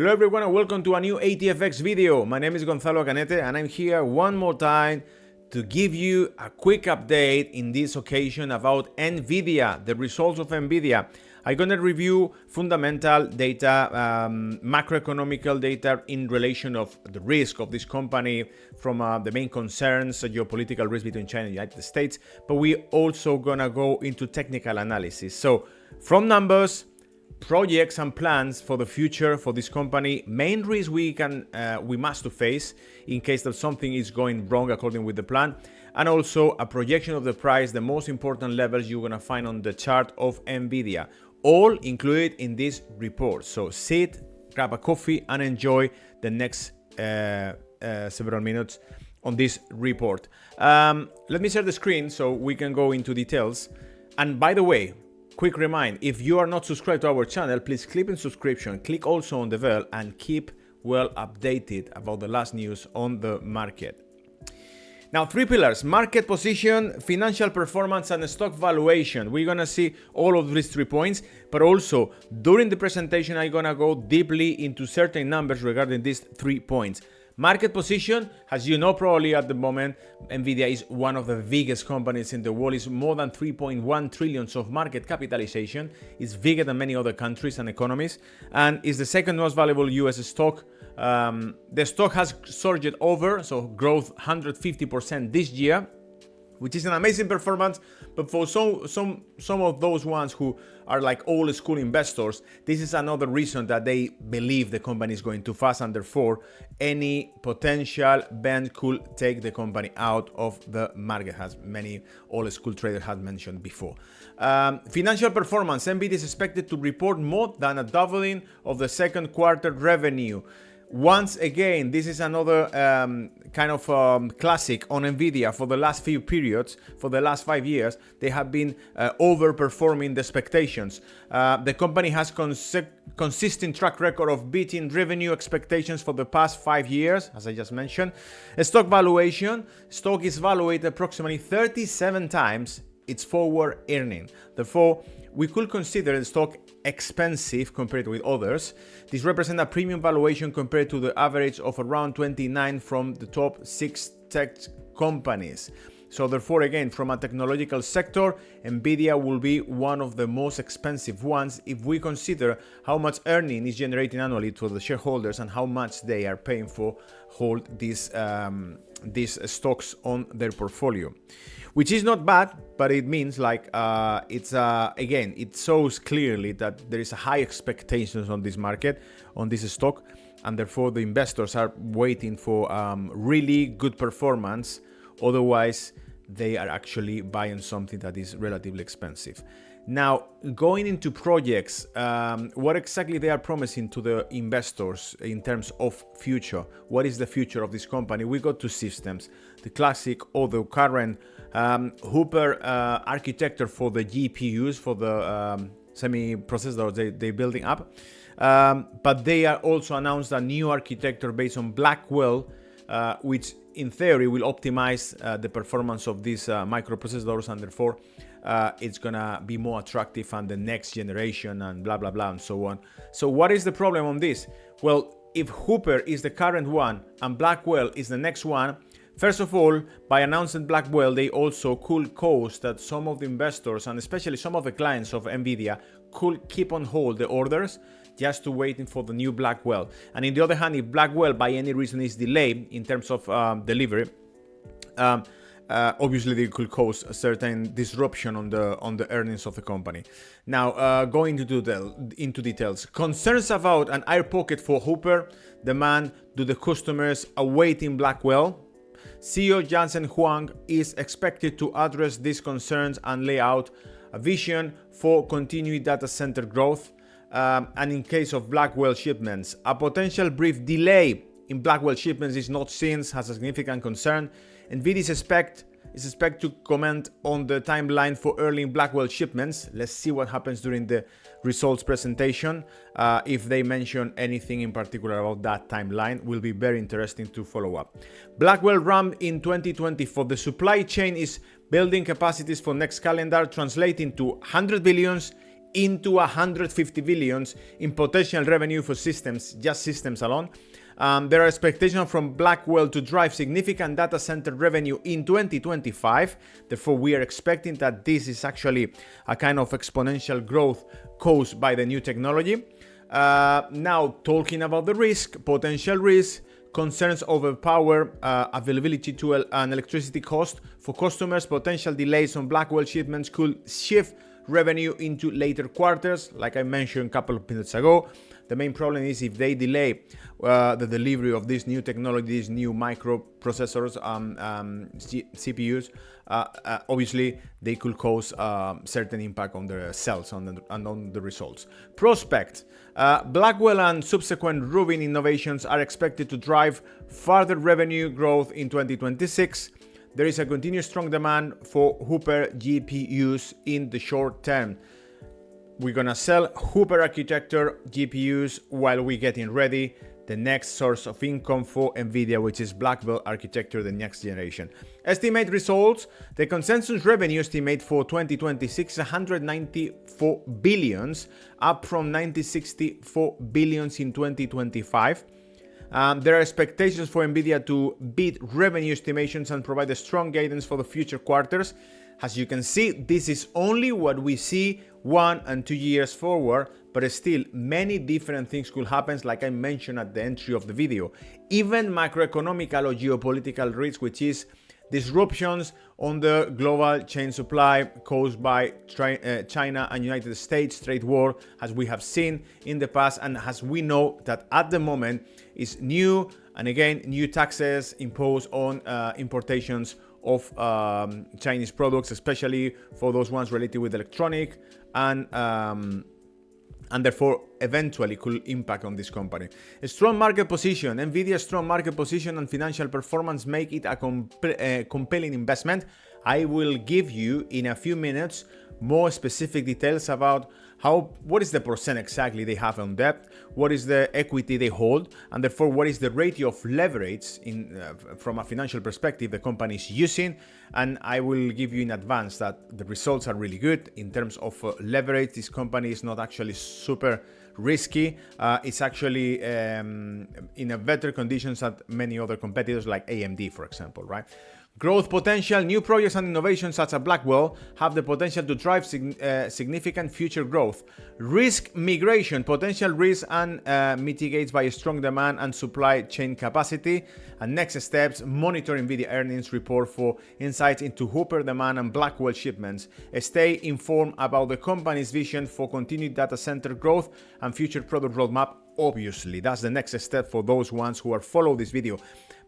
Hello everyone and welcome to a new ATFX video. My name is Gonzalo Canete and I'm here one more time to give you a quick update in this occasion about Nvidia, the results of Nvidia. I'm going to review fundamental data, macroeconomical data in relation of the risk of this company from the main concerns, geopolitical risk between China and the United States, but we also going to go into technical analysis. So from numbers, projects and plans for the future for this company, main risk we must face in case that something is going wrong according with the plan, and also a projection of the price, the most important levels you're gonna find on the chart of Nvidia, all included in this report. So sit, grab a coffee and enjoy the next several minutes on this report. Let me share the screen so we can go into details. And by the way, quick remind, if you are not subscribed to our channel, please click on subscription, click also on the bell and keep well updated about the last news on the market. Now, three pillars: market position, financial performance and stock valuation. We're gonna see all of these 3 points, but also during the presentation, I'm gonna go deeply into certain numbers regarding these 3 points. Market position, as you know probably at the moment, Nvidia is one of the biggest companies in the world. It's more than 3.1 trillion of market capitalization. It's bigger than many other countries and economies, and is the second most valuable US stock. The stock has surged over, so growth 150% this year, which is an amazing performance. But for some of those ones who are like old school investors, this is another reason that they believe the company is going too fast, and therefore any potential bend could take the company out of the market, as many old school traders have mentioned before. Financial performance: Nvidia is expected to report more than a doubling of the second quarter revenue. Once again, this is another kind of classic on Nvidia. For the last few periods, for the last 5 years, they have been overperforming the expectations. The company has consistent track record of beating revenue expectations for the past 5 years, as I just mentioned. Stock valuation: stock is valued approximately 37 times its forward earning. Therefore, we could consider the stock expensive compared with others. This represents a premium valuation compared to the average of around 29 from the top 6 tech companies. So therefore, again, from a technological sector, Nvidia will be one of the most expensive ones if we consider how much earning is generating annually to the shareholders and how much they are paying for hold these stocks on their portfolio. Which is not bad, but it means like again, it shows clearly that there is a high expectations on this market, on this stock, and therefore the investors are waiting for really good performance. Otherwise, they are actually buying something that is relatively expensive. Now, going into projects, what exactly they are promising to the investors in terms of future? What is the future of this company? We got two systems: the classic or the current Hooper architecture for the GPUs, for the semi-processors they're building up. But they are also announced a new architecture based on Blackwell, which in theory will optimize the performance of these microprocessors, and therefore it's gonna be more attractive on the next generation and blah blah blah and so on. So what is the problem on this? Well, if Hooper is the current one and Blackwell is the next one, first of all, by announcing Blackwell, they also could cause that some of the investors and especially some of the clients of Nvidia could keep on hold the orders just to waiting for the new Blackwell. And on the other hand, if Blackwell by any reason is delayed in terms of delivery, obviously they could cause a certain disruption on the earnings of the company. Now, going into details, concerns about an air pocket for Hooper, demand to the customers awaiting Blackwell. CEO Jensen Huang is expected to address these concerns and lay out a vision for continued data center growth. And in case of Blackwell shipments, a potential brief delay in Blackwell shipments is not seen as a significant concern. Nvidia is expected to comment on the timeline for early Blackwell shipments. Let's see what happens during the results presentation. If they mention anything in particular about that timeline, will be very interesting to follow up. Blackwell ramp in 2024. The supply chain is building capacities for next calendar, translating to 100 billions into 150 billions in potential revenue for systems, just systems alone. There are expectations from Blackwell to drive significant data center revenue in 2025. Therefore, we are expecting that this is actually a kind of exponential growth caused by the new technology. Now, talking about the risk, potential risk, concerns over power availability to an electricity cost for customers, potential delays on Blackwell shipments could shift revenue into later quarters, like I mentioned a couple of minutes ago. The main problem is if they delay the delivery of this new technology, these new microprocessors, CPUs, obviously they could cause certain impact on the sales and on the results. Prospect. Blackwell and subsequent Rubin innovations are expected to drive further revenue growth in 2026. There is a continuous strong demand for Hopper GPUs in the short term. We're gonna sell Hopper architecture GPUs while we're getting ready the next source of income for Nvidia, which is Blackwell architecture, the next generation. Estimate results. The consensus revenue estimate for 2026 is 194 billions, up from 64 billions in 2025. There are expectations for Nvidia to beat revenue estimations and provide a strong guidance for the future quarters. As you can see, this is only what we see 1 and 2 years forward, but still many different things could happen, like I mentioned at the entry of the video. Even macroeconomic or geopolitical risks, which is disruptions on the global chain supply caused by China and United States trade war, as we have seen in the past, and as we know that at the moment is new, and again, new taxes imposed on importations of Chinese products, especially for those ones related with electronic, and therefore eventually could impact on this company. A strong market position. Nvidia's strong market position and financial performance make it a compelling investment. I will give you in a few minutes more specific details about what is the percent exactly they have on debt, what is the equity they hold, and therefore what is the ratio of leverage from a financial perspective the company is using. And I will give you in advance that the results are really good in terms of leverage. This company is not actually super risky. It's actually in a better conditions than many other competitors like AMD, for example, right? Growth potential. New projects and innovations such as Blackwell have the potential to drive significant future growth. Risk migration. Potential risk and mitigates by strong demand and supply chain capacity. And next steps, monitor Nvidia earnings report for insights into Hopper demand and Blackwell shipments. Stay informed about the company's vision for continued data center growth and future product roadmap. Obviously, that's the next step for those ones who are follow this video.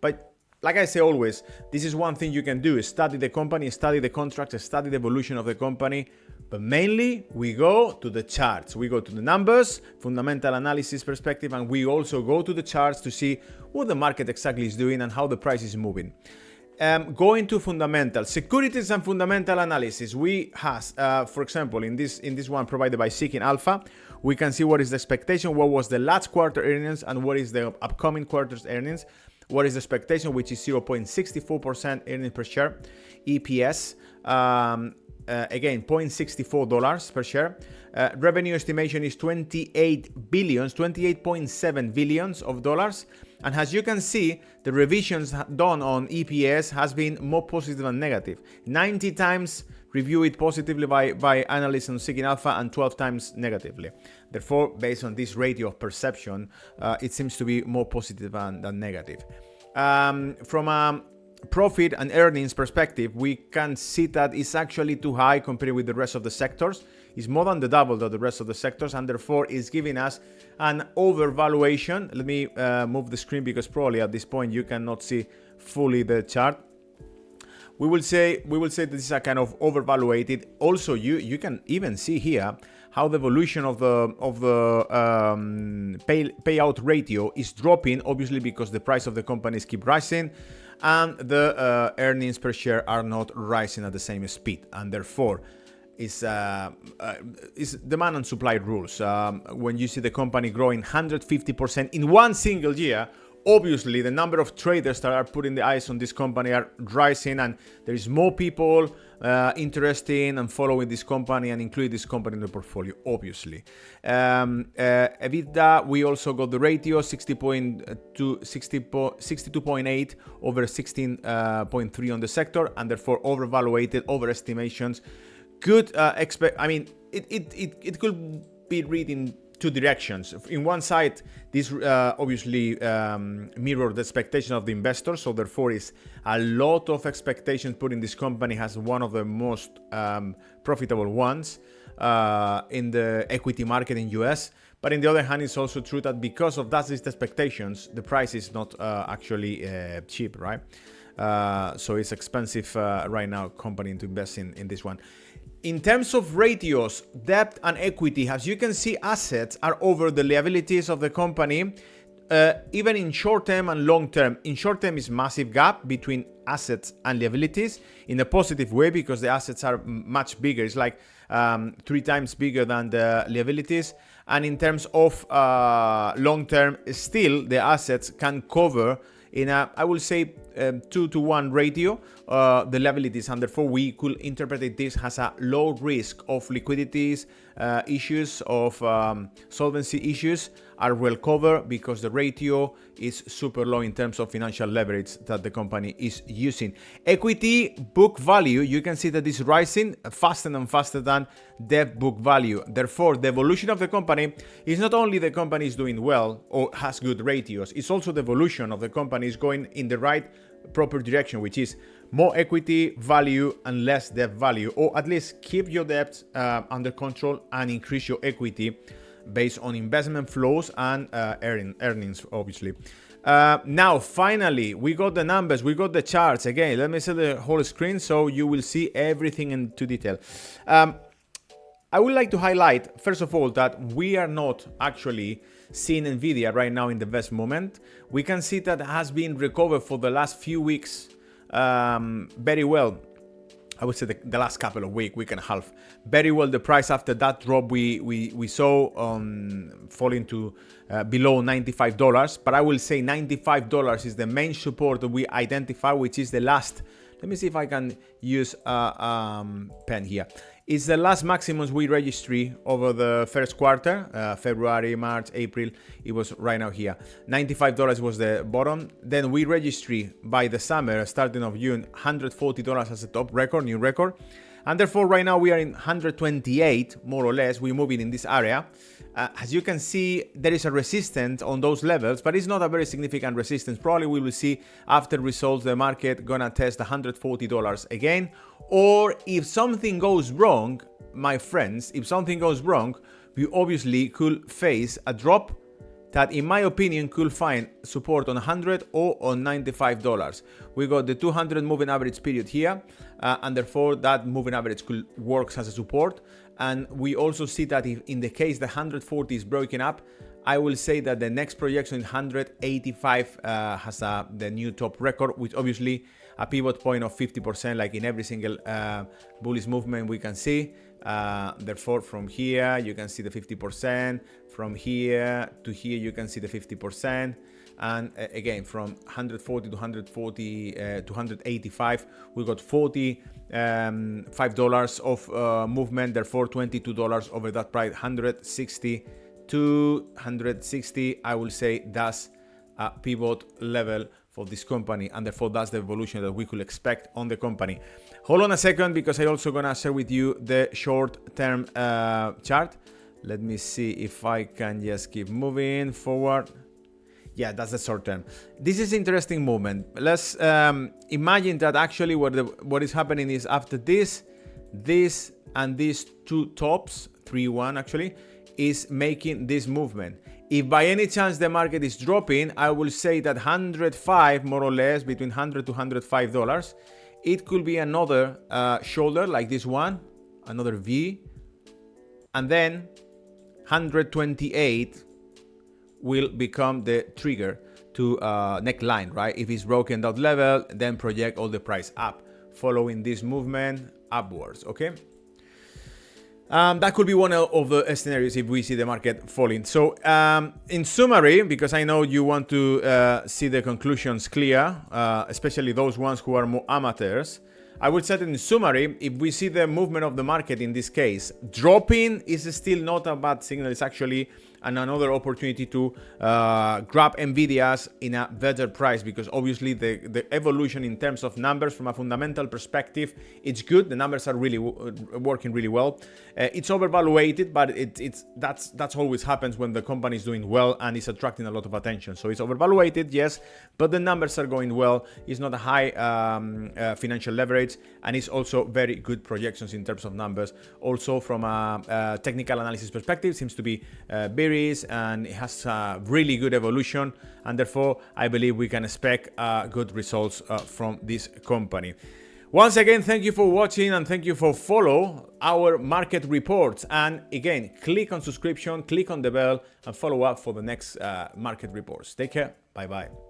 But like I say always, this is one thing you can do, is study the company, study the contracts, study the evolution of the company. But mainly, we go to the charts. We go to the numbers, fundamental analysis perspective, and we also go to the charts to see what the market exactly is doing and how the price is moving. Going to fundamental. Securities and fundamental analysis. We have, for example, in this one provided by Seeking Alpha, we can see what is the expectation, what was the last quarter earnings, and what is the upcoming quarter's earnings. What is the expectation, which is 0.64% earnings per share, EPS, again, $0.64 per share. Revenue estimation is 28.7 billions of dollars. And as you can see, the revisions done on EPS has been more positive than negative. 90 times review it positively by analysts on Seeking Alpha and 12 times negatively. Therefore, based on this ratio of perception, it seems to be more positive than negative. From a profit and earnings perspective, we can see that it's actually too high compared with the rest of the sectors. It's more than the double of the rest of the sectors, and therefore is giving us an overvaluation. Let me move the screen because probably at this point you cannot see fully the chart. We will say this is a kind of overvaluated. Also, you can even see here how the evolution of the payout ratio is dropping, obviously because the price of the companies keep rising, and the earnings per share are not rising at the same speed, and therefore is demand and supply rules. When you see the company growing 150% in one single year, obviously the number of traders that are putting the eyes on this company are rising, and there is more people interested in and following this company and include this company in the portfolio, obviously. EBITDA, we also got the ratio 62.8 over 16.3 on the sector, and therefore overvaluated, overestimations. Could it could be read in two directions. In one side, this obviously mirror the expectation of the investors, so therefore is a lot of expectations put in this company as one of the most profitable ones in the equity market in US. But on the other hand, it's also true that because of that is the expectations, the price is not actually cheap, right? So it's expensive right now company to invest in this one. In terms of ratios, debt and equity, as you can see, assets are over the liabilities of the company, even in short term and long term. In short term is massive gap between assets and liabilities in a positive way, because the assets are much bigger. It's like 3 times bigger than the liabilities. And in terms of long term, still the assets can cover in a, I will say, 2-to-1 ratio the liabilities, and therefore we could interpret this as a low risk of liquidities issues, of solvency issues are well covered, because the ratio is super low in terms of financial leverage that the company is using. Equity book value, you can see that is rising faster and faster than debt book value. Therefore, the evolution of the company is not only the company is doing well or has good ratios, it's also the evolution of the company is going in the right proper direction, which is more equity value and less debt value, or at least keep your debt under control and increase your equity based on investment flows and earnings, obviously. Now, finally, we got the numbers, we got the charts. Again, let me set the whole screen so you will see everything into detail. I would like to highlight, first of all, that we are not actually seeing Nvidia right now in the best moment. We can see that it has been recovered for the last few weeks very well. I would say the last couple of week and a half, very well. The price after that drop we saw falling to below $95. But I will say $95 is the main support that we identify, which is the last. Let me see if I can use a pen here. It's the last maximums we registry over the first quarter, February, March, April. It was right now here. $95 was the bottom. Then we registry by the summer, starting of June, $140 as a top record, new record. And therefore, right now we are in 128, more or less. We're moving in this area. As you can see, there is a resistance on those levels, but it's not a very significant resistance. Probably we will see after results the market gonna test $140 again. Or if something goes wrong, my friends, if something goes wrong, we obviously could face a drop that, in my opinion, could find support on 100 or on $95. We got the 200 moving average period here, and therefore that moving average could work as a support. And we also see that if in the case the 140 is broken up, I will say that the next projection 185 has the new top record, which obviously a pivot point of 50%, like in every single bullish movement we can see. Therefore, from here you can see the 50%. From here to here you can see the 50%. And again, from 140 to 140 to 185, we got $45 of movement. Therefore, $22 over that price. 160 to 160. I will say that's a pivot level for this company, and therefore that's the evolution that we could expect on the company. Hold on a second, because I'm also gonna share with you the short-term chart. Let me see if I can just keep moving forward. Yeah, that's the short term. This is interesting movement. Let's imagine that actually what is happening is after this and these two tops, 3-1 actually, is making this movement. If by any chance the market is dropping, I will say that 105, more or less, between $100 to $105, it could be another shoulder like this one, another V, and then 128 will become the trigger to neckline, right? If it's broken that level, then project all the price up, following this movement upwards, okay? That could be one of the scenarios if we see the market falling. So in summary, because I know you want to see the conclusions clear, especially those ones who are more amateurs, I would say that in summary, if we see the movement of the market in this case, dropping is still not a bad signal. It's actually another opportunity to grab Nvidia's in a better price, because obviously the evolution in terms of numbers from a fundamental perspective, it's good. The numbers are really working really well. It's overvaluated, but that's always happens when the company is doing well and is attracting a lot of attention. So it's overvaluated, yes, but the numbers are going well. It's not a high financial leverage, and it's also very good projections in terms of numbers. Also from a technical analysis perspective, seems to be bearish, and it has a really good evolution, and therefore I believe we can expect good results from this company. Once again, thank you for watching, and thank you for follow our market reports. And again, click on subscription, click on the bell, and follow up for the next market reports. Take care. Bye bye.